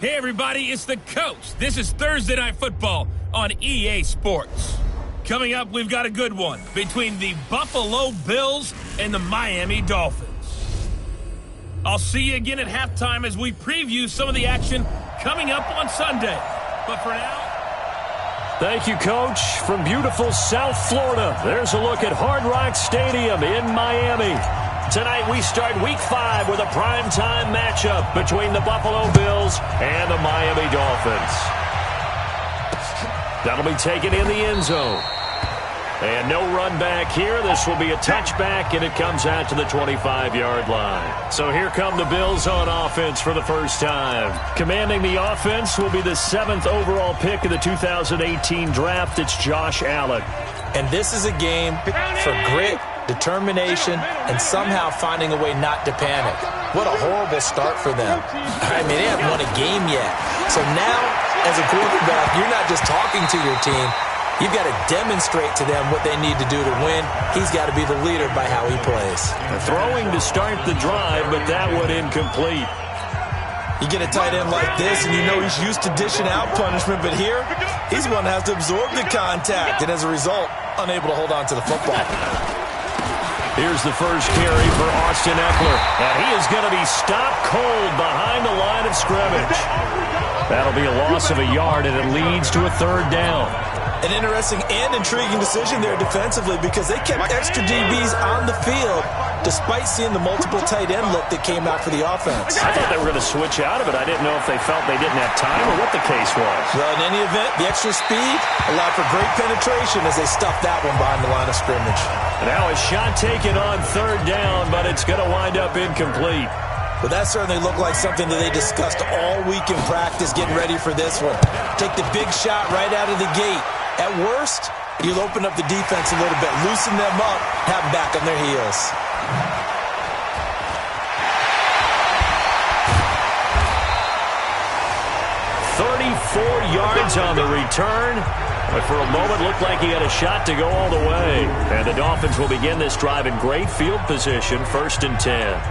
Hey everybody, it's the coach. This is Thursday Night Football on EA Sports. Coming up, we've got a good one between the Buffalo Bills and the Miami Dolphins. I'll see you again at halftime as we preview some of the action coming up on Sunday. But for now... Thank you, Coach. From beautiful South Florida, there's a look at Hard Rock Stadium in Miami. Tonight we start Week 5 with a primetime matchup between the Buffalo Bills and the Miami Dolphins. That'll be taken in the end zone. And no run back here. This will be a touchback, and it comes out to the 25-yard line. So here come the Bills on offense for the first time. Commanding the offense will be the 7th overall pick of the 2018 draft. It's Josh Allen. And this is a game for grit, determination, and somehow finding a way not to panic. What a horrible start for them. I mean, they haven't won a game yet. So now, as a quarterback, you're not just talking to your team. You've got to demonstrate to them what they need to do to win. He's got to be the leader by how he plays. Throwing to start the drive, but that one incomplete. You get a tight end like this, and you know he's used to dishing out punishment, but here, he's the one that has to absorb the contact, and as a result, unable to hold on to the football. Here's the first carry for Austin Eckler, and he is going to be stopped cold behind the line of scrimmage. That'll be a loss of a yard, and it leads to a third down. An interesting and intriguing decision there defensively because they kept extra DBs on the field despite seeing the multiple tight end look that came out for the offense. I thought they were going to switch out of it. I didn't know if they felt they didn't have time or what the case was. Well, in any event, the extra speed allowed for great penetration as they stuffed that one behind the line of scrimmage. Now a shot taken on third down, but it's going to wind up incomplete. Well, that certainly looked like something that they discussed all week in practice getting ready for this one. Take the big shot right out of the gate. At worst, you'll open up the defense a little bit, loosen them up, have them back on their heels. Yards on the return, but for a moment looked like he had a shot to go all the way. And the Dolphins will begin this drive in great field position, 1st and 10.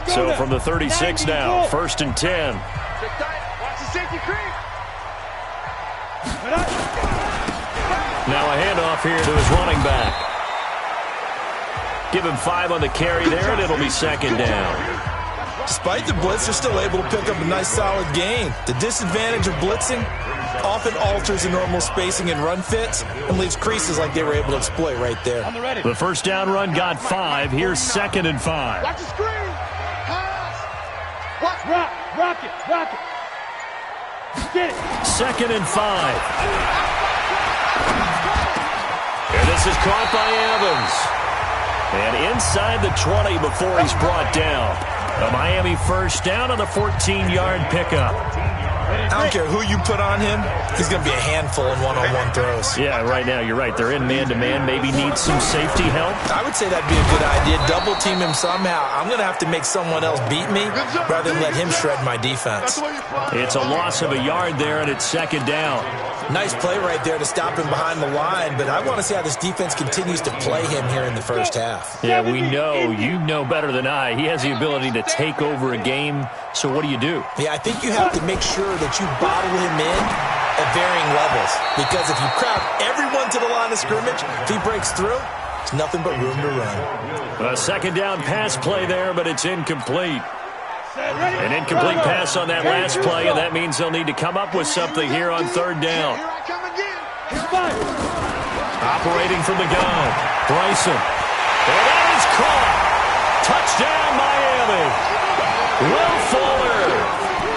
So from the 36 now, 1st and 10. Watch the safety creep. Now a handoff here to his running back. Give him 5 on the carry there, and it'll be 2nd down. Despite the blitz, they're still able to pick up a nice solid gain. The disadvantage of blitzing often alters the normal spacing and run fits and leaves creases like they were able to exploit right there. The first down run got 5. Here's 2nd and 5. Watch the screen. Rock it. Get it. 2nd and 5. And this is caught by Evans. And inside the 20 before he's brought down. A Miami first down on a 14-yard pickup. I don't care who you put on him, he's going to be a handful in one-on-one throws. Yeah, right now you're right. They're in man-to-man. Maybe need some safety help. I would say that'd be a good idea. Double team him somehow. I'm going to have to make someone else beat me rather than let him shred my defense. It's a loss of a yard there, and it's 2nd down. Nice play right there to stop him behind the line, but I want to see how this defense continues to play him here in the first half. Yeah, we know. You know better than I. He has the ability to take over a game, so what do you do? Yeah, I think you have to make sure that you bottle him in at varying levels, because if you crowd everyone to the line of scrimmage, if he breaks through, there's nothing but room to run. A 2nd down pass play there, but it's incomplete. An incomplete pass on that last play, and that means they'll need to come up with something here on 3rd down. Operating from the gun, Bryson. And that is caught. Touchdown, Miami. Will Fuller,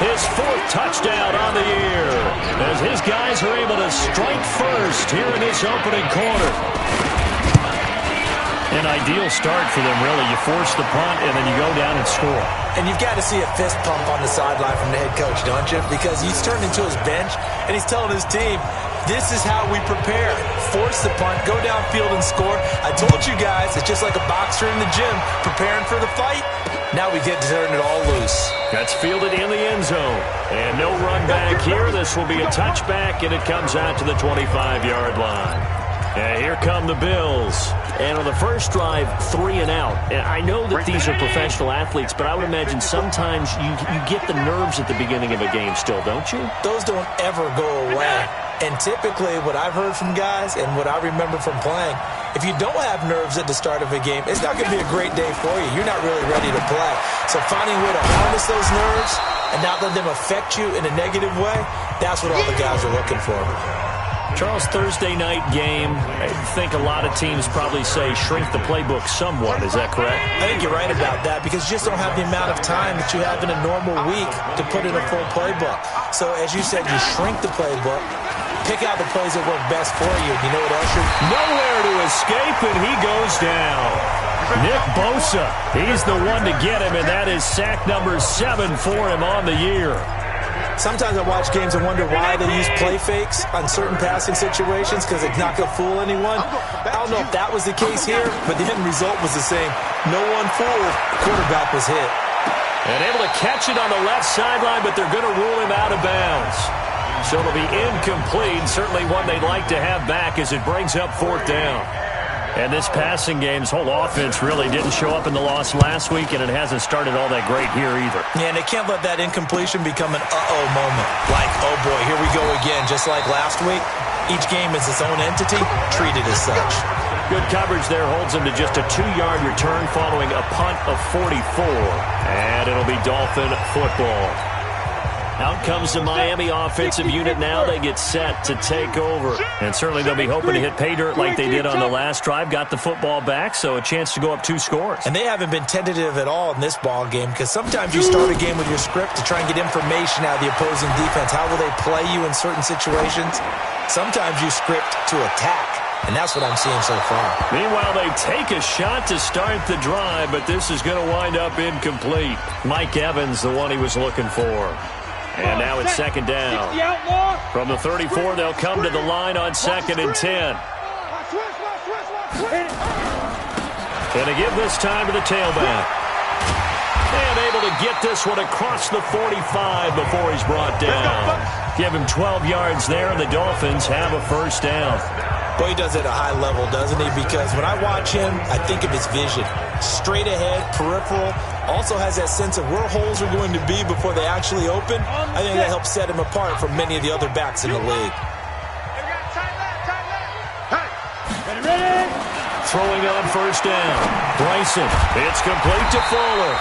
his 4th touchdown on the year, as his guys are able to strike first here in this opening quarter. An ideal start for them, really. You force the punt, and then you go down and score. And you've got to see a fist pump on the sideline from the head coach, don't you? Because he's turned into his bench, and he's telling his team, this is how we prepare. Force the punt, go downfield and score. I told you guys, it's just like a boxer in the gym preparing for the fight. Now we get to turn it all loose. That's fielded in the end zone. And no run back here. This will be a touchback, and it comes out to the 25-yard line. And here come the Bills. And on the first drive, 3 and out. And I know that these are professional athletes, but I would imagine sometimes you get the nerves at the beginning of a game still, don't you? Those don't ever go away. And typically what I've heard from guys and what I remember from playing, if you don't have nerves at the start of a game, it's not going to be a great day for you. You're not really ready to play. So finding a way to harness those nerves and not let them affect you in a negative way, that's what all the guys are looking for. Charles, Thursday night game, I think a lot of teams probably say shrink the playbook somewhat. Is that correct? I think you're right about that because you just don't have the amount of time that you have in a normal week to put in a full playbook. So as you said, you shrink the playbook, pick out the plays that work best for you. You know what else? Nowhere to escape, and he goes down. Nick Bosa, he's the one to get him, and that is sack number 7 for him on the year. Sometimes I watch games and wonder why they use play fakes on certain passing situations because it's not going to fool anyone. I don't know if that was the case here, but the end result was the same. No one fooled. Quarterback was hit. And able to catch it on the left sideline, but they're going to rule him out of bounds. So it'll be incomplete, certainly one they'd like to have back as it brings up 4th down. And this passing game's whole offense really didn't show up in the loss last week, and it hasn't started all that great here either. Yeah, and they can't let that incompletion become an uh-oh moment. Like, oh boy, here we go again. Just like last week, each game is its own entity, treated as such. Good coverage there holds him to just a 2-yard return following a punt of 44. And it'll be Dolphin football. Out comes the Miami offensive unit now. They get set to take over. And certainly they'll be hoping to hit pay dirt like they did on the last drive. Got the football back, so a chance to go up 2 scores. And they haven't been tentative at all in this ball game because sometimes you start a game with your script to try and get information out of the opposing defense. How will they play you in certain situations? Sometimes you script to attack. And that's what I'm seeing so far. Meanwhile, they take a shot to start the drive, but this is going to wind up incomplete. Mike Evans, the one he was looking for. And now it's 2nd down. From the 34, they'll come to the line on 2nd and 10. And to give this time to the tailback. And able to get this one across the 45 before he's brought down. Give him 12 yards there, and the Dolphins have a 1st down. Boy, he does it at a high level, doesn't he? Because when I watch him, I think of his vision. Straight ahead, peripheral. Also has that sense of where holes are going to be before they actually open. I think that helps set him apart from many of the other backs in the league. Throwing on 1st down. Bryson. It's complete to Fuller.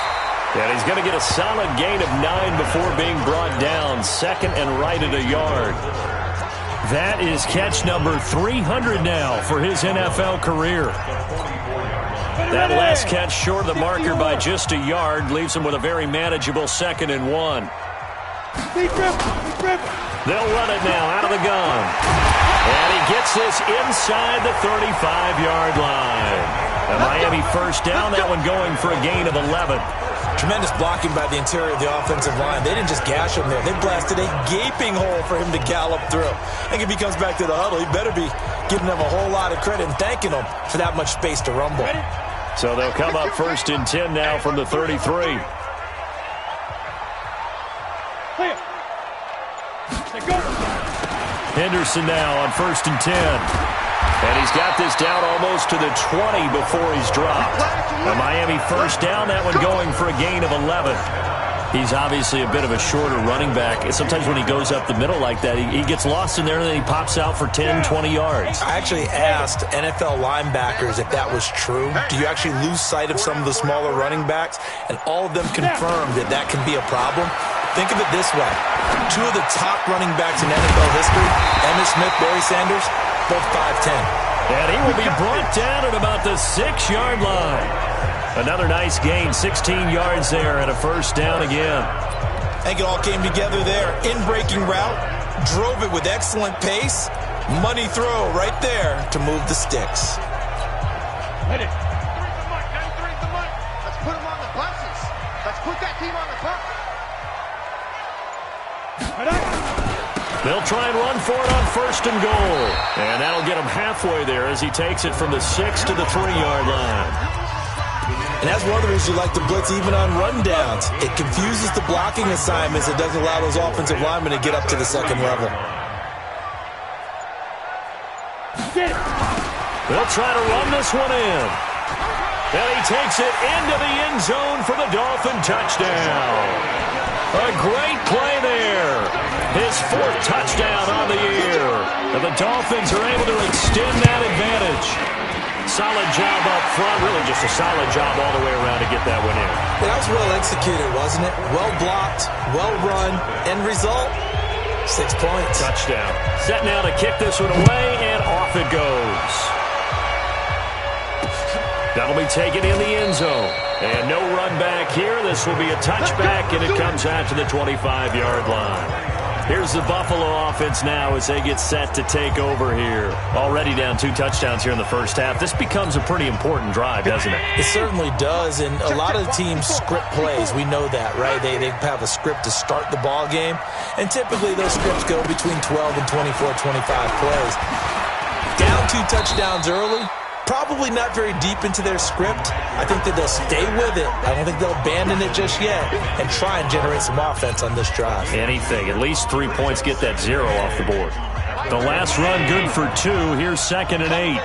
And he's going to get a solid gain of 9 before being brought down. 2nd and right at a yard. That is catch number 300 now for his NFL career. That last catch short of the marker by just a yard leaves him with a very manageable 2nd and 1. They'll run it now out of the gun. And he gets this inside the 35-yard line. A Miami 1st down, that one going for a gain of 11. Tremendous blocking by the interior of the offensive line. They didn't just gash him there. They blasted a gaping hole for him to gallop through. I think if he comes back to the huddle, he better be giving them a whole lot of credit and thanking them for that much space to rumble. So they'll come up 1st and 10 now from the 33. Henderson now on 1st and 10. And he's got this down almost to the 20 before he's dropped. A Miami 1st down, that one going for a gain of 11. He's obviously a bit of a shorter running back. Sometimes when he goes up the middle like that, he gets lost in there and then he pops out for 10, 20 yards. I actually asked NFL linebackers if that was true. Do you actually lose sight of some of the smaller running backs? And all of them confirmed that that can be a problem. Think of it this way. 2 of the top running backs in NFL history, Emmitt Smith, Barry Sanders, both 5'10". And he will be brought down at about the 6-yard line. Another nice gain, 16 yards there and a 1st down again. I think it all came together there. In-breaking route, drove it with excellent pace. Money throw right there to move the sticks. Let's put him on the buses. Let's put that team on the bus. They'll try and run for it on 1st and goal. And that'll get him halfway there as he takes it from the 6 to the 3-yard line. And that's one of the reasons you like to blitz even on rundowns. It confuses the blocking assignments. It doesn't allow those offensive linemen to get up to the second level. They'll try to run this one in. And he takes it into the end zone for the Dolphin touchdown. A great play there. His fourth touchdown on the year. And the Dolphins are able to extend that advantage. Solid job up front. Really just a solid job all the way around to get that one in. That was well executed, wasn't it? Well blocked, well run. End result, 6 points. Touchdown. Set now to kick this one away, and off it goes. That'll be taken in the end zone. And no run back here. This will be a touchback, and it comes out to the 25-yard line. Here's the Buffalo offense now as they get set to take over here. Already down 2 touchdowns here in the first half. This becomes a pretty important drive, doesn't it? It certainly does, and a lot of the teams script plays. We know that, right? They have a script to start the ball game, and typically those scripts go between 12 and 24, 25 plays. Down 2 touchdowns early, probably not very deep into their script. I think that they'll stay with it. I don't think they'll abandon it just yet and try and generate some offense on this drive. Anything. At least 3 points, get that 0 off the board. The last run good for 2. Here's 2nd and 8.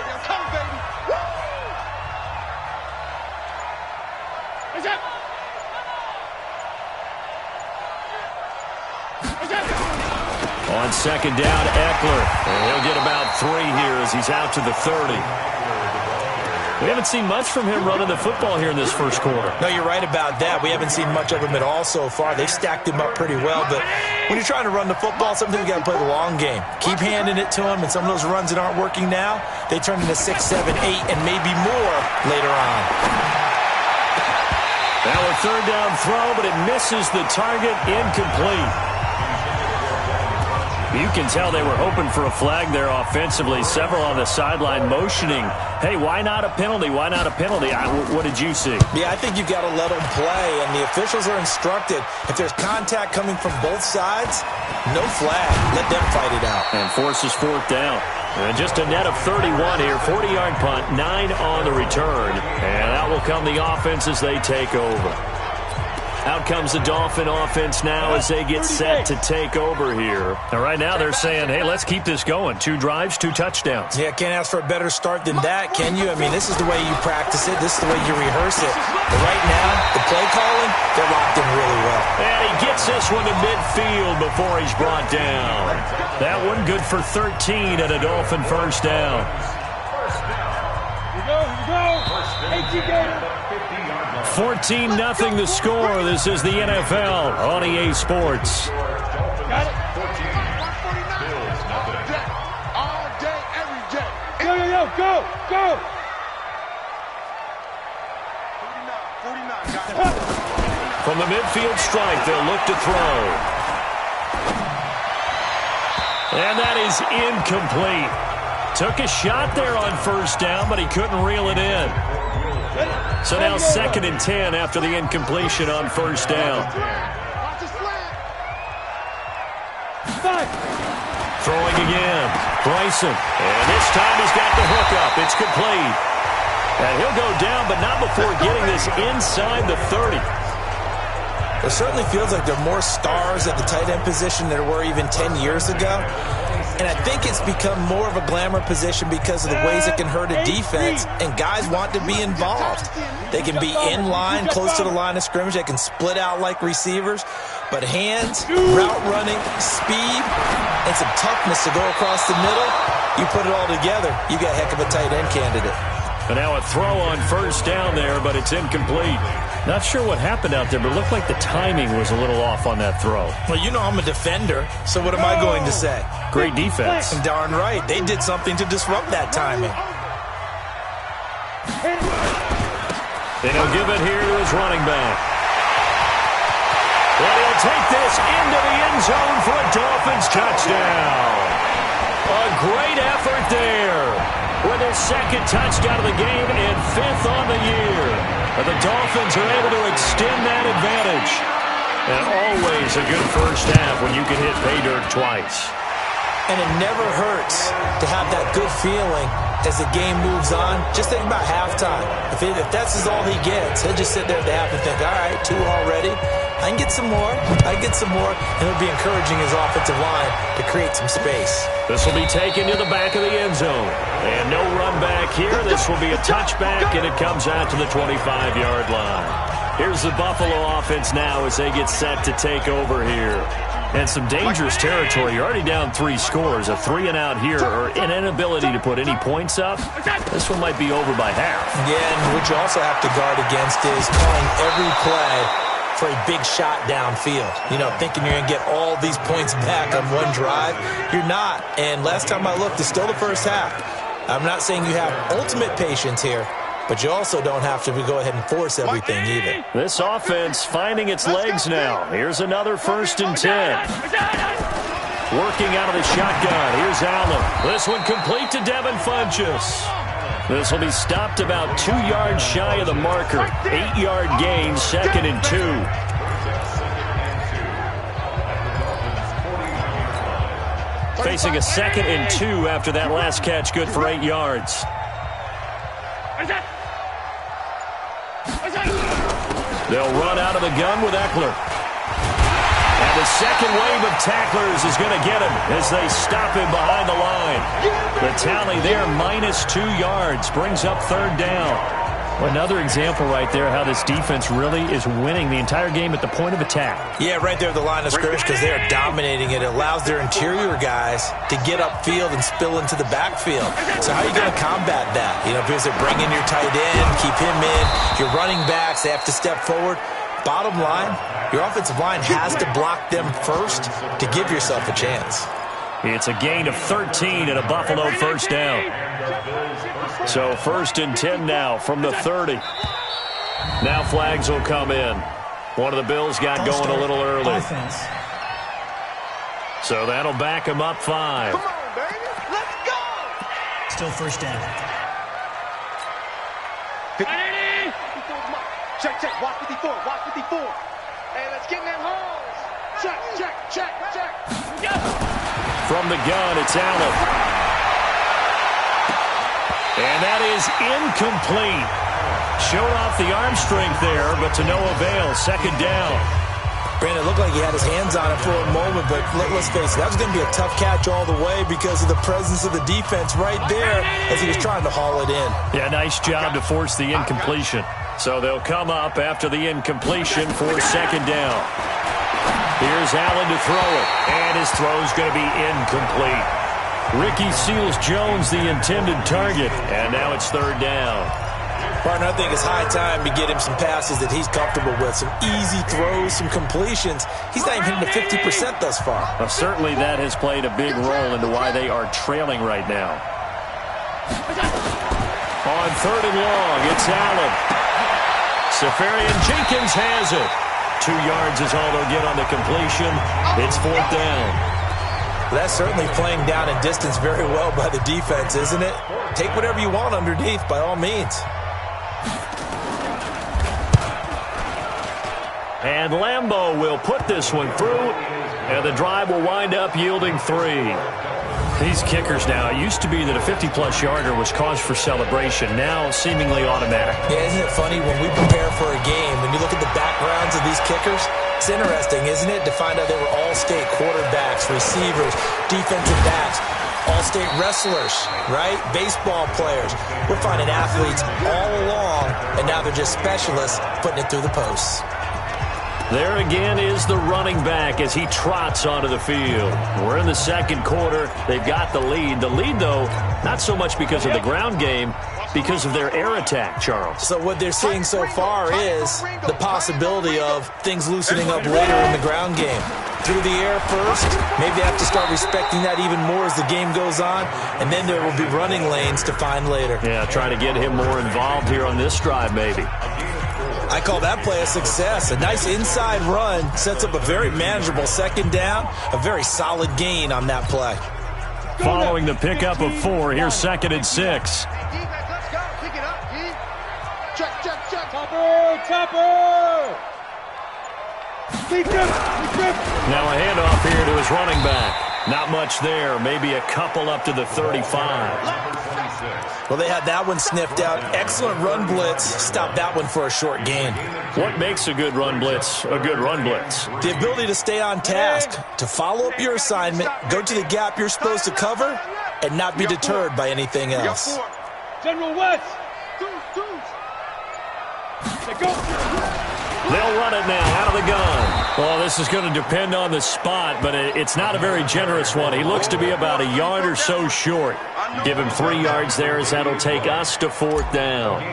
On 2nd down, Eckler. And he'll get about 3 here as he's out to the 30. We haven't seen much from him running the football here in this first quarter. No, you're right about that. We haven't seen much of him at all so far. They've stacked him up pretty well, but when you're trying to run the football, sometimes you got to play the long game. Keep handing it to him, and some of those runs that aren't working now, they turn into 6, 7, 8, and maybe more later on. Now a 3rd down throw, but it misses the target, incomplete. You can tell they were hoping for a flag there offensively. Several on the sideline motioning, hey, why not a penalty? Why not a penalty? What did you see? Yeah, I think you've got to let them play, and the officials are instructed. If there's contact coming from both sides, no flag. Let them fight it out. And forces 4th down. And just a net of 31 here. 40-yard punt, 9 on the return. And out will come the offense as they take over. Out comes the Dolphin offense now as they get set to take over here. Now, right now they're saying, hey, let's keep this going. 2 drives, 2 touchdowns. Yeah, can't ask for a better start than that, can you? I mean, this is the way you practice it. This is the way you rehearse it. But right now, the play calling, they're locked in really well. And he gets this one to midfield before he's brought down. That one good for 13 at a Dolphin first down. Here you go. 14-0 the score. This is the NFL on EA Sports. Got it. All day, every day. Go. 49, got it. From the midfield strike, they'll look to throw. And that is incomplete. Took a shot there on first down, but he couldn't reel it in. So now 2nd and 10 after the incompletion on first down. Throwing again. Bryson. And this time he's got the hook up. It's complete. And he'll go down, but not before getting this inside the 30. It certainly feels like there are more stars at the tight end position than there were even 10 years ago. And I think it's become more of a glamour position because of the ways it can hurt a defense, and guys want to be involved. They can be in line, close to the line of scrimmage. They can split out like receivers. But hands, route running, speed, and some toughness to go across the middle, you put it all together, you got a heck of a tight end candidate. And now a throw on first down there, but it's incomplete. Not sure what happened out there, but it looked like the timing was a little off on that throw. Well, you know I'm a defender, so what am I going to say? Great defense. And darn right. They did something to disrupt that timing. They don't give it here to his running back. Well, he'll take this into the end zone for a Dolphins touchdown. A great effort there. With his 2nd touchdown of the game and 5th on the year. But the Dolphins are able to extend that advantage. And always a good first half when you can hit pay dirt twice. And it never hurts to have that good feeling as the game moves on. Just think about halftime. If that's all he gets, he'll just sit there at the half and think, all right, 2 already. I can get some more. And it'll be encouraging his offensive line to create some space. This will be taken to the back of the end zone. And no run back here. This will be a touchback, and it comes out to the 25-yard line. Here's the Buffalo offense now as they get set to take over here. And some dangerous territory. You're already down 3 scores. A 3-and-out here, or an inability to put any points up. This one might be over by half. Yeah, and what you also have to guard against is calling every play for a big shot downfield. You know, thinking you're going to get all these points back on one drive. You're not. And last time I looked, it's still the first half. I'm not saying you have ultimate patience here, but you also don't have to go ahead and force everything either. This offense finding its legs now. Here's another 1st and 10. Working out of the shotgun. Here's Allen. This one complete to Devin Funchess. This will be stopped about 2 yards shy of the marker. 8-yard gain, 2nd and 2. Facing a 2nd and 2 after that last catch, good for 8 yards. They'll run out of the gun with Eckler. And the second wave of tacklers is going to get him as they stop him behind the line. The tally there, -2 yards, brings up 3rd down. Another example right there how this defense really is winning the entire game at the point of attack. Yeah, right there at the line of scrimmage because they are dominating it. It allows their interior guys to get upfield and spill into the backfield. So how are you going to combat that? You know, because they're bringing your tight end, keep him in. Your running backs, they have to step forward. Bottom line, your offensive line has to block them first to give yourself a chance. It's a gain of 13 and a Buffalo 1st down. So 1st and 10 now from the 30. Now flags will come in. One of the Bills got going a little early. So that'll back them up 5. Come on, baby. Let's go. Still 1st down. Check, check. Watch 54. Watch 54. Hey, let's get in them holes. Check, check, check, check. From the gun, it's Allen. And that is incomplete. Showed off the arm strength there, but to no avail. 2nd down. Brandon, it looked like he had his hands on it for a moment, but let's face it, that was going to be a tough catch all the way because of the presence of the defense right there as he was trying to haul it in. Yeah, nice job to force the incompletion. So they'll come up after the incompletion for 2nd down. Here's Allen to throw it, and his throw's going to be incomplete. Ricky Seals-Jones, the intended target, and now it's 3rd down. Partner, I think it's high time to get him some passes that he's comfortable with, some easy throws, some completions. He's not even hitting the 50% thus far. Well, certainly that has played a big role into why they are trailing right now. On 3rd and long, it's Allen. Safarian Jenkins has it. 2 yards is all they'll get on the completion. It's 4th down. Well, that's certainly playing down in distance very well by the defense, isn't it? Take whatever you want underneath, by all means. And Lambeau will put this one through, and the drive will wind up yielding 3. These kickers now, it used to be that a 50-plus yarder was cause for celebration, now seemingly automatic. Yeah, isn't it funny when we prepare for a game, when you look at the backgrounds of these kickers, it's interesting, isn't it, to find out they were all-state quarterbacks, receivers, defensive backs, all-state wrestlers, right? Baseball players. We're finding athletes all along, and now they're just specialists putting it through the posts. There again is the running back as he trots onto the field. We're in the 2nd quarter. They've got the lead. The lead, though, not so much because of the ground game, because of their air attack, Charles. So what they're seeing so far is the possibility of things loosening up later in the ground game. Through the air first, maybe they have to start respecting that even more as the game goes on, and then there will be running lanes to find later. Yeah, trying to get him more involved here on this drive, maybe. I call that play a success. A nice inside run sets up a very manageable 2nd down, a very solid gain on that play. Following the pickup of 4, here's 2nd and 6. Defense, let's go. Pick it up, D. Check, check, check. Now a handoff here to his running back. Not much there. Maybe a couple up to the 35. Well, they had that one sniffed out. Excellent run blitz. Stopped that one for a short gain. What makes a good run blitz a good run blitz? The ability to stay on task, to follow up your assignment, go to the gap you're supposed to cover, and not be deterred by anything else. General West. They'll run it now out of the gun. Well, this is going to depend on the spot, but it's not a very generous one. He looks to be about a yard or so short. Give him 3 yards there, as that'll take us to 4th down.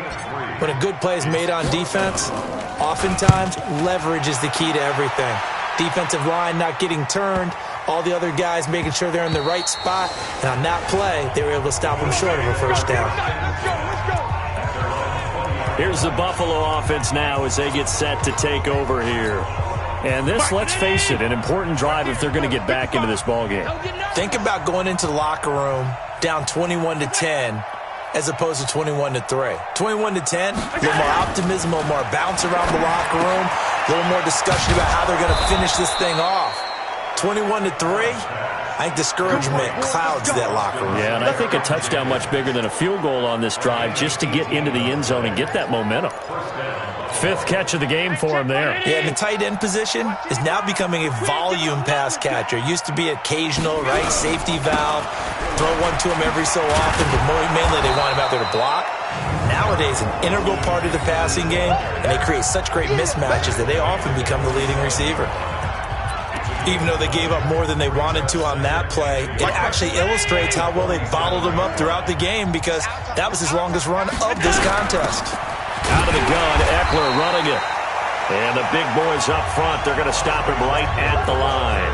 When a good play is made on defense, oftentimes leverage is the key to everything. Defensive line not getting turned, all the other guys making sure they're in the right spot, and on that play, they were able to stop them short of a first down. Here's the Buffalo offense now as they get set to take over here. And this, let's face it, an important drive if they're going to get back into this ballgame. Think about going into the locker room down 21-10 as opposed to 21-3. 21-10, a little more optimism, a little more bounce around the locker room, a little more discussion about how they're going to finish this thing off. 21-3, I think discouragement clouds that locker room. Yeah, and I think a touchdown much bigger than a field goal on this drive just to get into the end zone and get that momentum. 5th catch of the game for him there. Yeah, and the tight end position is now becoming a volume pass catcher. Used to be occasional, right, safety valve, throw one to him every so often, but mainly they want him out there to block. Nowadays, an integral part of the passing game, and they create such great mismatches that they often become the leading receiver. Even though they gave up more than they wanted to on that play, it actually illustrates how well they bottled him up throughout the game because that was his longest run of this contest. Out of the gun, Eckler running it. And the big boys up front, they're going to stop him right at the line.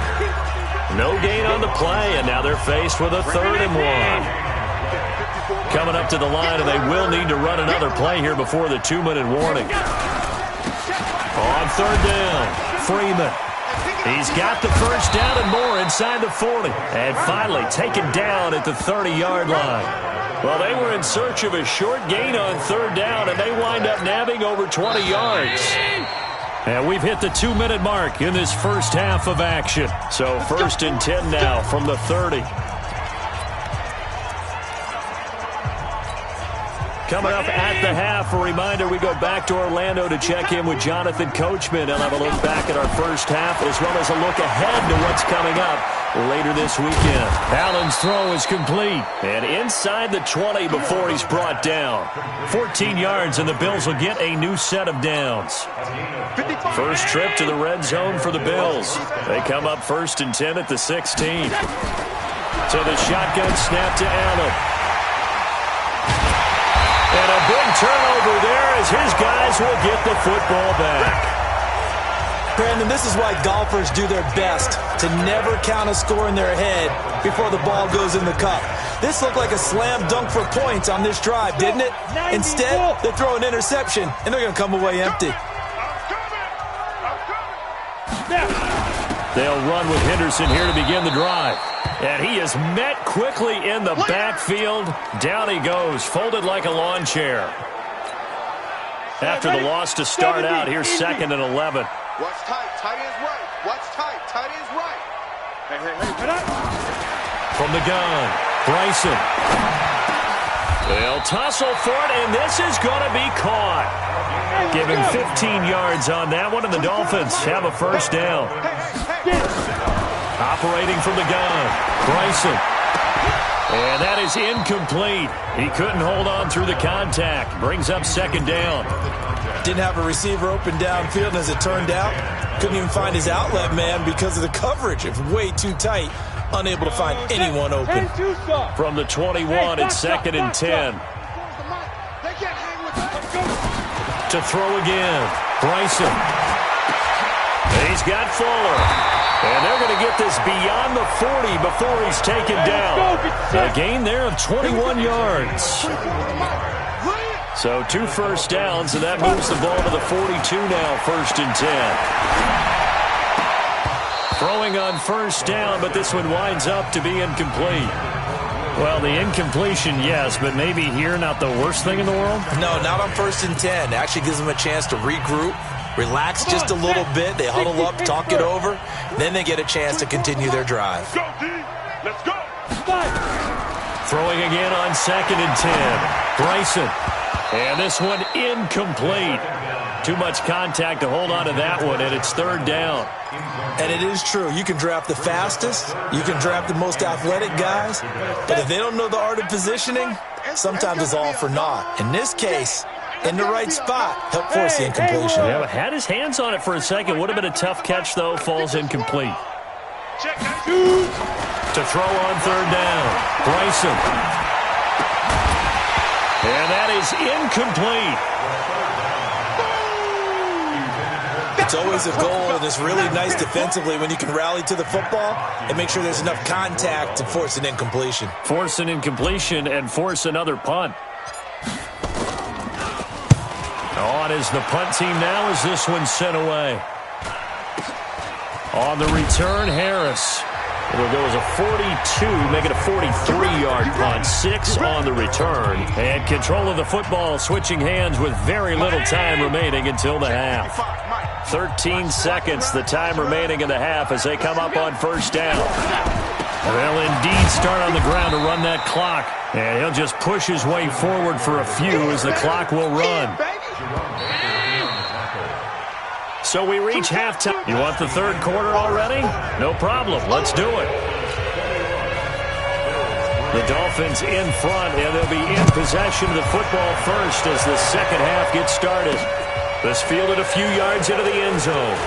No gain on the play, and now they're faced with a 3rd and 1. Coming up to the line, and they will need to run another play here before the 2-minute warning. On 3rd down, Freeman. He's got the first down and more inside the 40. And finally taken down at the 30-yard line. Well, they were in search of a short gain on 3rd down, and they wind up nabbing over 20 yards. And we've hit the 2-minute mark in this first half of action. So 1st and 10 now from the 30. Coming up at the half, a reminder, we go back to Orlando to check in with Jonathan Coachman. He'll have a look back at our first half as well as a look ahead to what's coming up later this weekend. Allen's throw is complete and inside the 20 before he's brought down. 14 yards and the Bills will get a new set of downs. First trip to the red zone for the Bills. They come up 1st and 10 at the 16. So the shotgun snap to Allen. And a big turnover there as his guys will get the football back. Brandon, this is why golfers do their best to never count a score in their head before the ball goes in the cup. This looked like a slam dunk for points on this drive, didn't it? Instead, they throw an interception, and they're going to come away empty. They'll run with Henderson here to begin the drive. And he is met quickly in the backfield. Down he goes, folded like a lawn chair. After the loss to start out, here's 2nd and 11. Watch tight, tight ends right. Watch tight, tight ends right. Hey. From the gun, Bryson. They'll tussle for it, and this is going to be caught. Give him 15 yards on that one, and the Dolphins have a first down. Operating from the gun, Bryson. And that is incomplete. He couldn't hold on through the contact. Brings up 2nd down. Didn't have a receiver open downfield, and as it turned out, couldn't even find his outlet man because of the coverage. It was way too tight. Unable to find anyone open. From the 21, it's 2nd and 10. To throw again, Bryson. He's got Fuller. And they're going to get this beyond the 40 before he's taken down. A gain there of 21 yards. So 2 first downs, and that moves the ball to the 42 now, 1st and 10. Throwing on 1st down, but this one winds up to be incomplete. Well, the incompletion, yes, but maybe here not the worst thing in the world? No, not on 1st and 10. Actually gives them a chance to regroup, relax just a little bit. They huddle up, talk it over. Then they get a chance to continue their drive. Let's go. Throwing again on 2nd and 10. Bryson. And this one incomplete. Too much contact to hold on to that one, and it's 3rd down. And it is true. You can draft the fastest. You can draft the most athletic guys. But if they don't know the art of positioning, sometimes it's all for naught. In this case, in the right spot, help force the incompletion. Yeah, had his hands on it for a second. Would have been a tough catch, though. Falls incomplete. To throw on 3rd down. Bryson. And that is incomplete. It's always a goal, and it's really nice defensively when you can rally to the football and make sure there's enough contact to force an incompletion. Force an incompletion and force another punt. On is the punt team now as this one's sent away. On the return, Harris. It'll go as a 42, make it a 43-yard punt. 6 on the return. And control of the football, switching hands with very little time remaining until the half. 13 seconds, the time remaining in the half as they come up on 1st down. They'll indeed start on the ground to run that clock. And he'll just push his way forward for a few as the clock will run. So we reach halftime. You want the 3rd quarter already? No problem. Let's do it. The Dolphins in front, and they'll be in possession of the football first as the 2nd half gets started. This fielded a few yards into the end zone.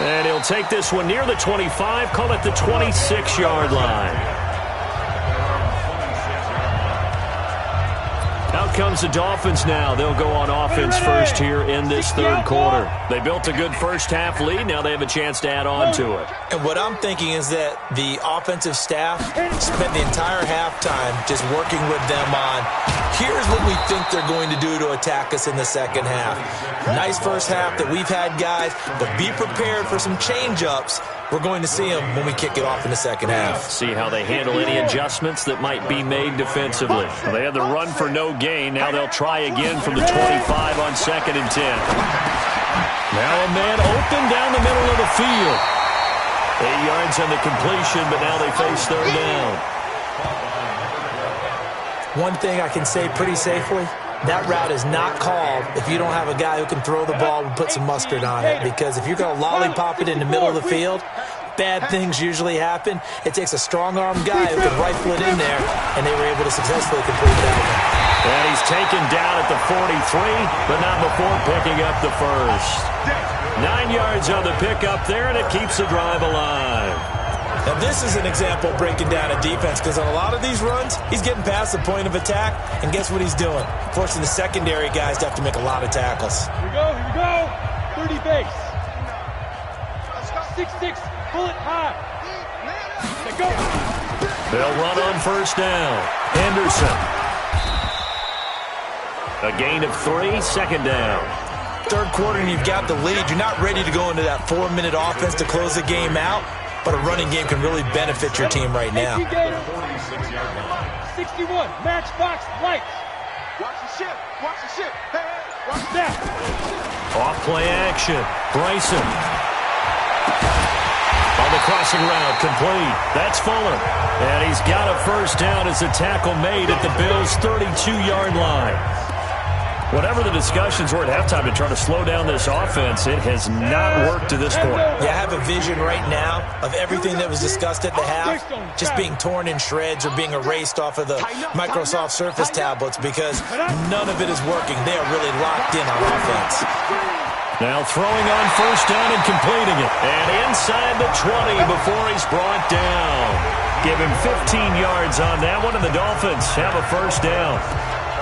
And he'll take this one near the 25, call it the 26-yard line. Out comes the Dolphins now. They'll go on offense first here in this 3rd quarter. They built a good 1st half lead. Now they have a chance to add on to it. And what I'm thinking is that the offensive staff spent the entire halftime just working with them on, here's what we think they're going to do to attack us in the 2nd half. Nice 1st half that we've had, guys, but be prepared for some change-ups. We're going to see them when we kick it off in the 2nd half. See how they handle any adjustments that might be made defensively. Well, they had the run for no gain. Now they'll try again from the 25 on 2nd and 10. Now a man open down the middle of the field. 8 yards on the completion, but now they face 3rd down. One thing I can say pretty safely, that route is not called if you don't have a guy who can throw the ball and put some mustard on it. Because if you're going to lollipop it in the middle of the field, bad things usually happen. It takes a strong-arm guy who can rifle it in there, and they were able to successfully complete that one. And he's taken down at the 43, but not before picking up the 1st. 9 yards on the pickup there, and it keeps the drive alive. Now, this is an example of breaking down a defense, because on a lot of these runs, he's getting past the point of attack, and guess what he's doing? Forcing the secondary guys to have to make a lot of tackles. Here we go. 30 base. 6-6, pull it high. Let's go. They'll run on 1st down. Henderson. A gain of 3, 2nd down. 3rd quarter, and you've got the lead. You're not ready to go into that 4-minute offense to close the game out. But a running game can really benefit your team right now. 61, matchbox lights. Watch the ship. Hey, watch that. Off play action. Bryson. On the crossing route, complete. That's Fuller. And he's got a 1st down as a tackle made at the Bills' 32-yard line. Whatever the discussions were at halftime to try to slow down this offense, it has not worked to this point. Yeah, I have a vision right now of everything that was discussed at the half just being torn in shreds or being erased off of the Microsoft Surface tablets because none of it is working. They are really locked in on offense. Now throwing on 1st down and completing it. And inside the 20 before he's brought down. Give him 15 yards on that one, and the Dolphins have a 1st down.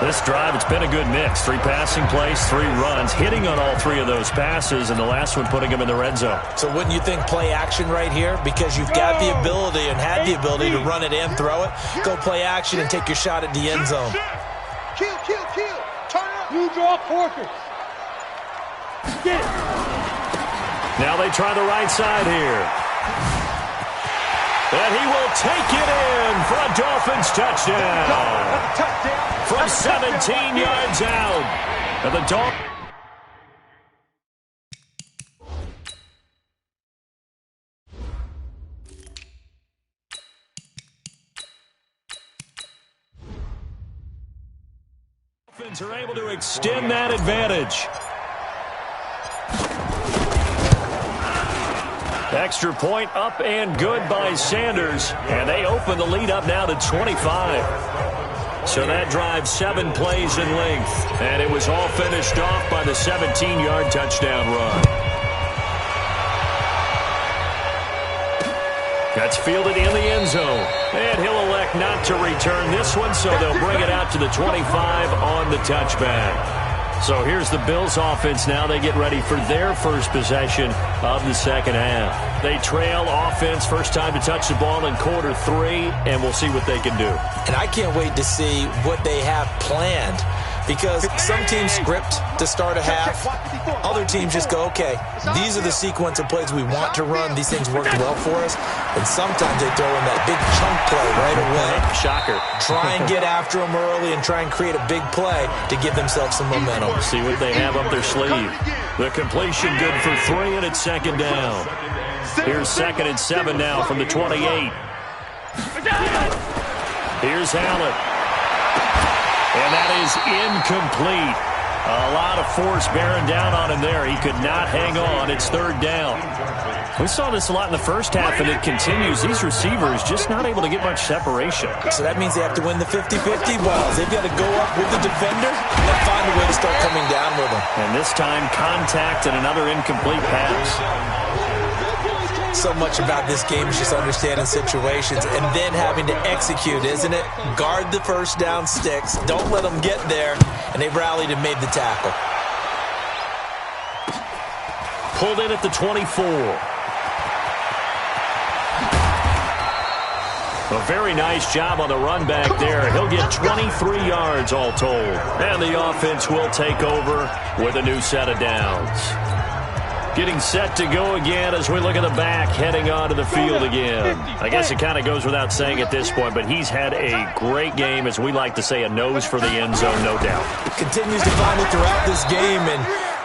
This drive, it's been a good mix. 3 passing plays, 3 runs, hitting on all 3 of those passes, and the last one putting him in the red zone. So wouldn't you think play action right here? Because you've got the ability and had the ability to run it and throw it. Go play action and take your shot at the end zone. Kill. Turn up. You draw Porkers. Get it. Now they try the right side here. And he will take it in for a Dolphins touchdown. From 17 yards out. And the Dolphins. Dolphins are able to extend that advantage. Extra point up and good by Sanders, and they open the lead up now to 25. So that drive 7 plays in length, and it was all finished off by the 17-yard touchdown run. That's fielded in the end zone, and he'll elect not to return this one, so they'll bring it out to the 25 on the touchback. So here's the Bills offense now. They get ready for their first possession of the second half. They trail offense, first time to touch the ball in quarter 3, and we'll see what they can do. And I can't wait to see what they have planned, because some teams script to start a half. Other teams just go, okay, these are the sequence of plays we want to run. These things worked well for us. And sometimes they throw in that big chunk play right away. Shocker. Try and get after them early and try and create a big play to give themselves some momentum. See what they have up their sleeve. The completion good for 3, and it's second down. Here's 2nd and 7 now from the 28. Here's Allen. And that is incomplete. A lot of force bearing down on him there. He could not hang on. It's 3rd down. We saw this a lot in the first half, and it continues. These receivers just not able to get much separation. So that means they have to win the 50-50 balls. They've got to go up with the defender and find a way to start coming down with them. And this time, contact and another incomplete pass. So much about this game is just understanding situations and then having to execute, isn't it? Guard the first down sticks. Don't let them get there. And they rallied and made the tackle. Pulled in at the 24. A very nice job on the run back there. He'll get 23 yards all told. And the offense will take over with a new set of downs. Getting set to go again as we look at the back heading onto the field again. I guess it kind of goes without saying at this point, but he's had a great game, as we like to say, a nose for the end zone, no doubt. Continues to find it throughout this game, and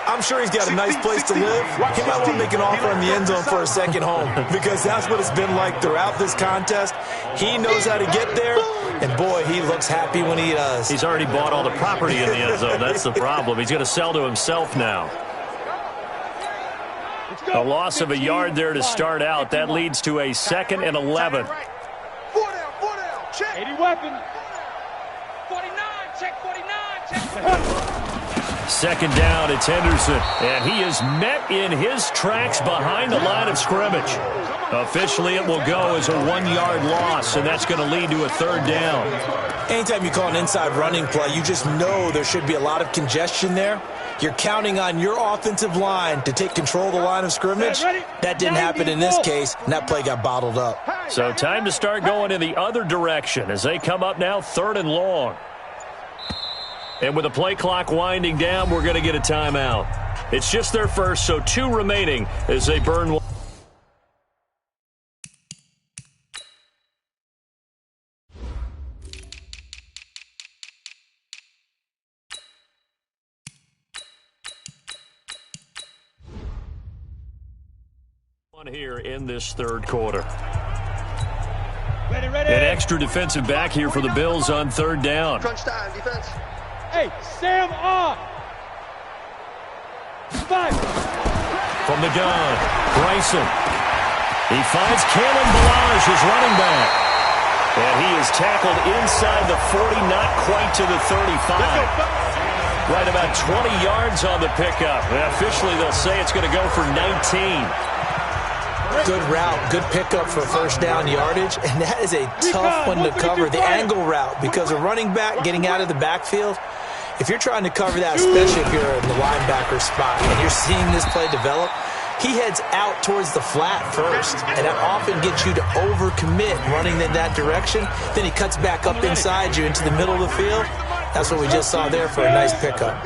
I'm sure he's got a nice place to live. He might want to make an offer in the end zone for a second home, because that's what it's been like throughout this contest. He knows how to get there, and boy, he looks happy when he does. He's already bought all the property in the end zone. That's the problem. He's going to sell to himself now. A loss of a yard there to start out. That leads to a 2nd and 11. 4 down, check. 80 weapon. 49, check 49, check. Second down, it's Henderson. And he is met in his tracks behind the line of scrimmage. Officially, it will go as a 1-yard loss, and that's going to lead to a 3rd down. Anytime you call an inside running play, you just know there should be a lot of congestion there. You're counting on your offensive line to take control of the line of scrimmage. That didn't happen in this case, and that play got bottled up. So time to start going in the other direction as they come up now 3rd and long. And with the play clock winding down, we're going to get a timeout. It's just their first, so 2 remaining as they burn one. Here in this 3rd quarter. Ready. An extra defensive back here for the Bills on 3rd down. Crunch time, defense. Hey, Sam off. 5. From the gun, Bryson. He finds Kalen Ballage, his running back. And he is tackled inside the 40, not quite to the 35. Right about 20 yards on the pickup. And officially, they'll say it's going to go for 19. Good route, good pickup for first down yardage, and that is a tough one to cover, the angle route, because a running back getting out of the backfield, if you're trying to cover that, especially if you're in the linebacker spot and you're seeing this play develop, he heads out towards the flat first, and that often gets you to overcommit running in that direction. Then he cuts back up inside you into the middle of the field. That's what we just saw there for a nice pickup.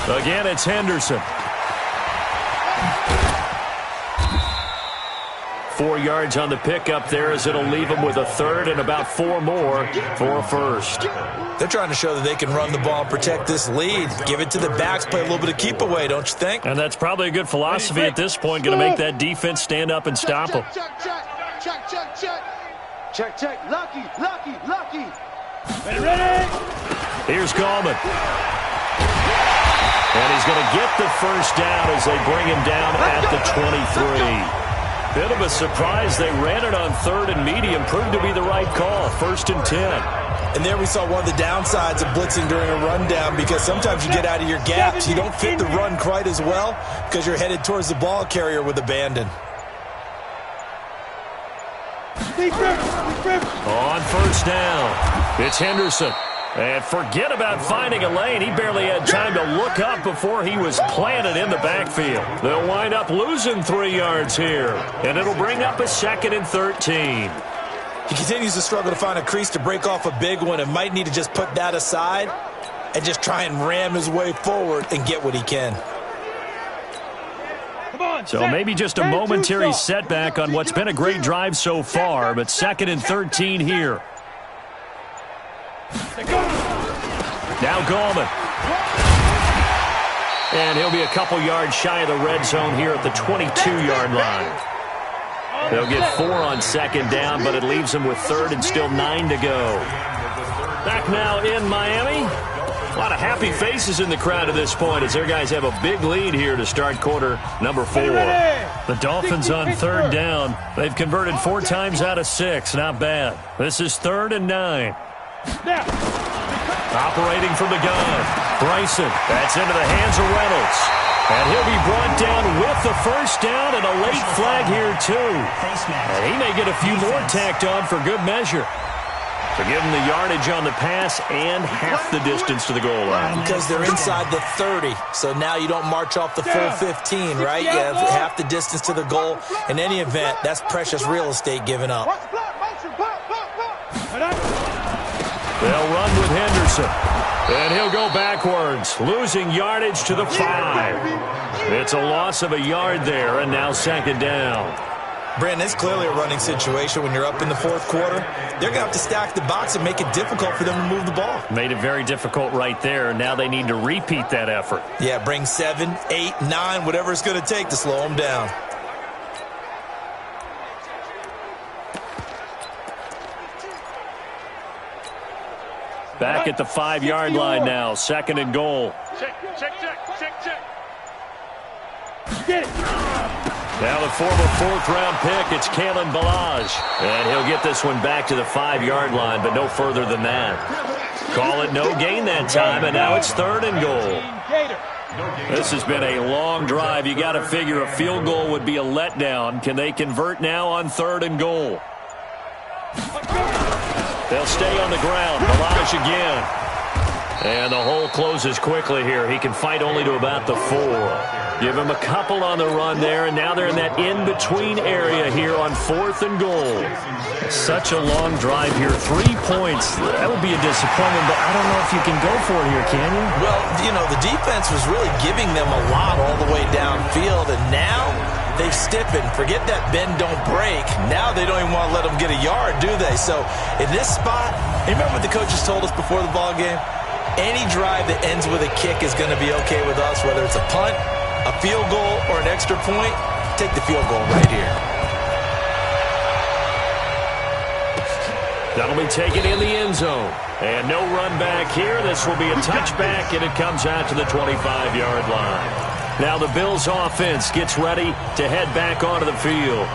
Again, it's Henderson. 4 yards on the pickup there as it'll leave them with a 3rd and about 4 more for a first. They're trying to show that they can run the ball and protect this lead. Give it to the backs, play a little bit of keep away, don't you think? And that's probably a good philosophy at this point, going to make that defense stand up and stop them. Check. Check, check. Lucky. Ready? Here's Gallman. And he's going to get the first down as they bring him down at the 23. Bit of a surprise. They ran it on 3rd and medium. Proved to be the right call. 1st and 10. And there we saw one of the downsides of blitzing during a rundown, because sometimes you get out of your gaps. You don't fit the run quite as well because you're headed towards the ball carrier with abandon. On 1st down, it's Henderson. And forget about finding a lane. He barely had time to look up before he was planted in the backfield. They'll wind up losing 3 yards here, and it'll bring up a 2nd and 13. He continues to struggle to find a crease to break off a big one and might need to just put that aside and just try and ram his way forward and get what he can. So maybe just a momentary setback on what's been a great drive so far, but 2nd and 13 here. Now Gallman. And he'll be a couple yards shy of the red zone here at the 22-yard line. They'll get 4 on 2nd down, but it leaves them with 3rd and still 9 to go. Back now in Miami. A lot of happy faces in the crowd at this point as their guys have a big lead here to start quarter number 4. The Dolphins on 3rd down. They've converted 4 times out of 6. Not bad. This is 3rd and 9. Operating from the gun. Bryson. That's into the hands of Reynolds. And he'll be brought down with the first down and a late flag here too. And he may get a few more tacked on for good measure. To give him the yardage on the pass and half the distance to the goal line. Because they're inside the 30, so now you don't march off the full 15, right? You have half the distance to the goal. In any event, that's precious real estate given up. They'll run with Henderson. And he'll go backwards, losing yardage to the 5. It's a loss of a yard there, and now 2nd down. Brandon, it's clearly a running situation when you're up in the 4th quarter. They're going to have to stack the box and make it difficult for them to move the ball. Made it very difficult right there. Now they need to repeat that effort. Yeah, bring 7, 8, 9, whatever it's going to take to slow them down. Back at the 5-yard line now. 2nd and goal. Check. Get it. Now the former 4th-round pick, it's Kalen Ballage. And he'll get this one back to the 5-yard line, but no further than that. Call it no gain that time, and now it's 3rd and goal. This has been a long drive. You got to figure a field goal would be a letdown. Can they convert now on 3rd and goal? They'll stay on the ground. Ballage again. And the hole closes quickly here. He can fight only to about the 4. Give him a couple on the run there, and now they're in that in-between area here on 4th and goal. Such a long drive here. 3 points. That would be a disappointment, but I don't know if you can go for it here, can you? Well, you know, the defense was really giving them a lot all the way downfield, and now they've stiffened. Forget that bend, don't break. Now they don't even want to let them get a yard, do they? So in this spot, remember what the coaches told us before the ball game? Any drive that ends with a kick is going to be okay with us, whether it's a punt, a field goal, or an extra point. Take the field goal right here. That'll be taken in the end zone. And no run back here. This will be a touchback, and it comes out to the 25-yard line. Now the Bills offense gets ready to head back onto the field.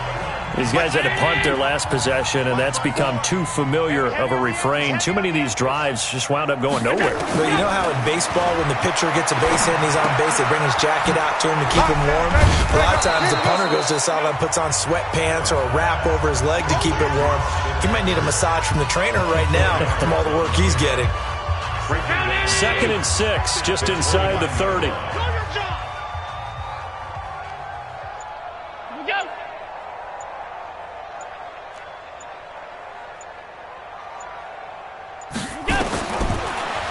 These guys had to punt their last possession, and that's become too familiar of a refrain. Too many of these drives just wound up going nowhere. But you know how in baseball, when the pitcher gets a base hit and he's on base, they bring his jacket out to him to keep him warm? A lot of times the punter goes to the sideline, puts on sweatpants or a wrap over his leg to keep it warm. He might need a massage from the trainer right now from all the work he's getting. 2nd and 6, just inside the 30.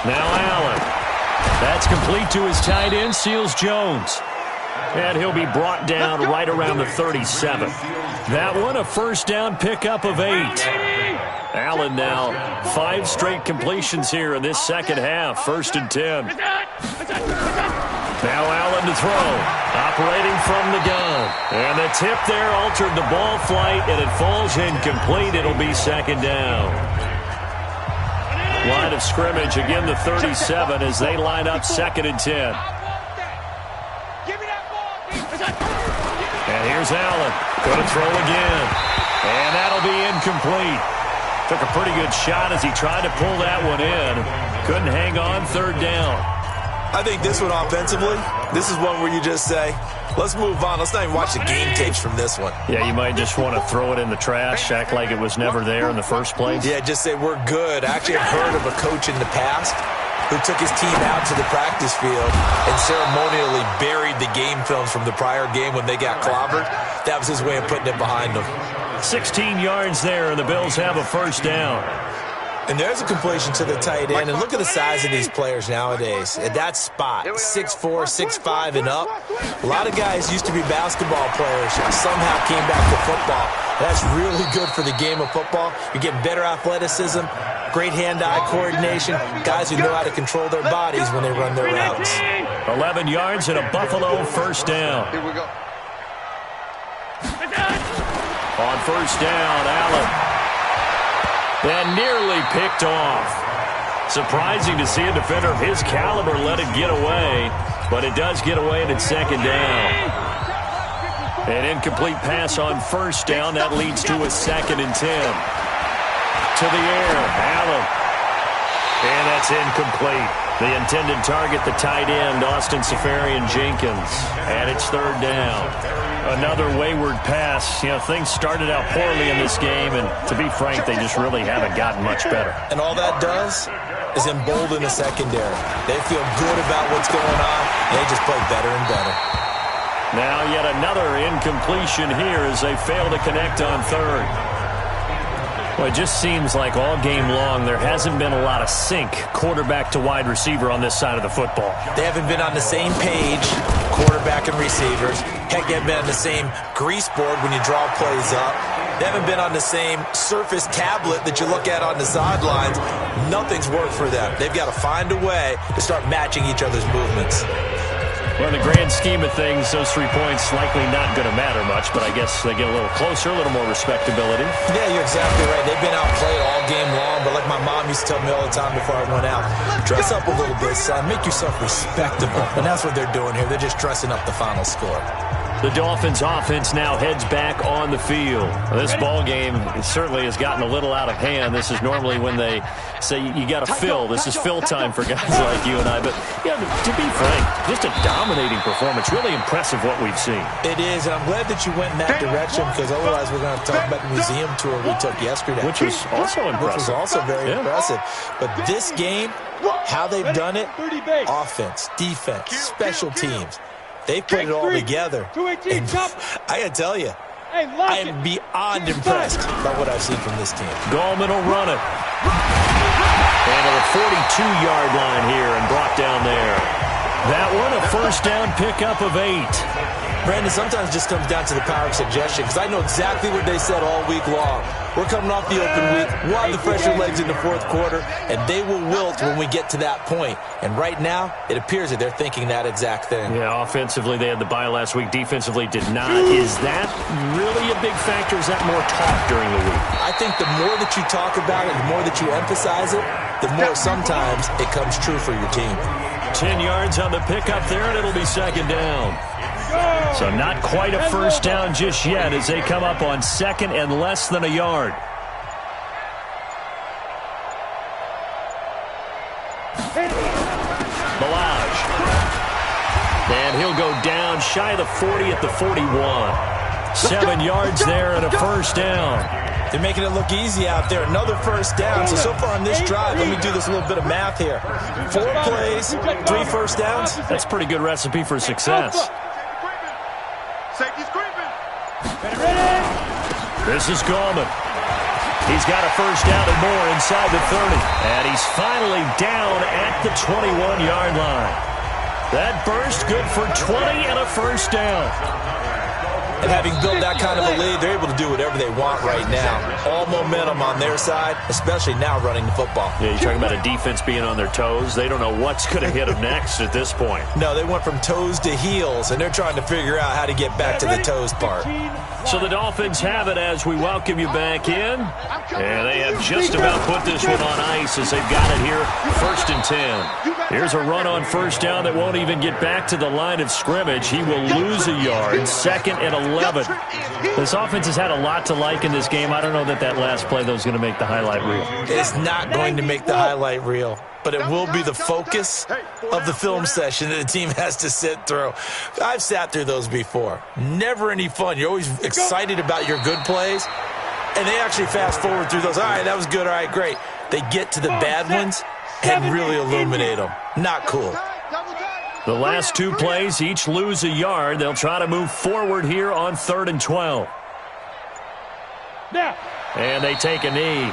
Now Allen. That's complete to his tight end, Seals Jones. And he'll be brought down right around the 37. That one a first down pickup of 8. Allen now 5 straight completions here in this second half. 1st and 10. Now Allen to throw. Operating from the gun. And the tip there altered the ball flight, and it falls incomplete. It'll be second down. Line of scrimmage, again the 37 as they line up 2nd and 10. And here's Allen. Going to throw again. And that'll be incomplete. Took a pretty good shot as he tried to pull that one in. Couldn't hang on, 3rd down. I think this one offensively, this is one where you just say, let's move on. Let's not even watch the game tapes from this one. Yeah, you might just want to throw it in the trash, act like it was never there in the first place. Yeah, just say we're good. I actually have heard of a coach in the past who took his team out to the practice field and ceremonially buried the game films from the prior game when they got clobbered. That was his way of putting it behind them. 16 yards there, and the Bills have a 1st down. And there's a completion to the tight end. And look at the size of these players nowadays. At that spot, 6'4", 6'5", and up. A lot of guys used to be basketball players, somehow came back to football. That's really good for the game of football. You're getting better athleticism, great hand-eye coordination, guys who know how to control their bodies when they run their routes. 11 yards and a Buffalo 1st down. Here we go. On 1st down, Allen. And nearly picked off. Surprising to see a defender of his caliber let it get away, but it does get away and it's 2nd down. An incomplete pass on 1st down. That leads to a 2nd and 10. To the air, Allen. And that's incomplete. The intended target, the tight end, Austin Seferian-Jenkins. And it's 3rd down. Another wayward pass. You know, things started out poorly in this game, and to be frank, they just really haven't gotten much better. And all that does is embolden the secondary. They feel good about what's going on, and they just play better and better. Now yet another incompletion here as they fail to connect on 3rd. Well, it just seems like all game long there hasn't been a lot of sync quarterback to wide receiver on this side of the football. They haven't been on the same page, quarterback and receivers. Heck, they haven't been on the same grease board when you draw plays up. They haven't been on the same Surface tablet that you look at on the sidelines. Nothing's worked for them. They've got to find a way to start matching each other's movements. Well, in the grand scheme of things, those 3 points likely not going to matter much, but I guess they get a little closer, a little more respectability. Yeah, you're exactly right. They've been outplayed all game long, but like my mom used to tell me all the time before I went out, dress up a little bit, son. Make yourself respectable. And that's what they're doing here. They're just dressing up the final score. The Dolphins offense now heads back on the field. This ball game certainly has gotten a little out of hand. This is normally when they say you got to fill. This is fill time for guys like you and I. But yeah, to be frank, just a dominating performance. Really impressive what we've seen. It is, and I'm glad that you went in that direction because otherwise we're going to talk about the museum tour we took yesterday. Which was also impressive. Which was also very impressive. But this game, how they've done it, offense, defense, special teams. They put it all together. And I got to tell you, I am beyond impressed by what I've seen from this team. Gallman will run it. And to the 42-yard line here and brought down there. That one, a 1st down pickup of 8. Brandon, sometimes it just comes down to the power of suggestion because I know exactly what they said all week long. We're coming off the open week. We'll have the fresher legs in the 4th quarter, and they will wilt when we get to that point. And right now, it appears that they're thinking that exact thing. Yeah, offensively, they had the bye last week. Defensively, did not. Is that really a big factor? Is that more talk during the week? I think the more that you talk about it, the more that you emphasize it, the more sometimes it comes true for your team. 10 yards on the pickup there, and it'll be 2nd down. So not quite a 1st down just yet as they come up on 2nd and less than a yard. Balaj. And he'll go down shy of the 40 at the 41. 7 yards there and a 1st down. They're making it look easy out there. Another 1st down. So far on this drive, let me do this little bit of math here. 4 plays, 3 1st downs. That's a pretty good recipe for success. This is Gallman. He's got a 1st down and more inside the 30. And he's finally down at the 21-yard line. That burst good for 20 and a 1st down. And having built that kind of a lead, they're able to do whatever they want right now. All momentum on their side, especially now running the football. Yeah, you're talking about a defense being on their toes. They don't know what's going to hit them next at this point. No, they went from toes to heels, and they're trying to figure out how to get back to the toes part. So the Dolphins have it as we welcome you back in. And they have just about put this one on ice as they've got it here, 1st and 10. Here's a run on first down that won't even get back to the line of scrimmage. He will lose a yard, 2nd and 11. This offense has had a lot to like in this game. I don't know that last play, though, is going to make the highlight reel. It's not going to make the highlight reel, but it will be the focus of the film session that the team has to sit through. I've sat through those before. Never any fun. You're always excited about your good plays, and they actually fast forward through those. All right, that was good. All right, great. They get to the bad ones and really illuminate them. Not cool. The last 2 plays, each lose a yard. They'll try to move forward here on 3rd and 12. And they take a knee.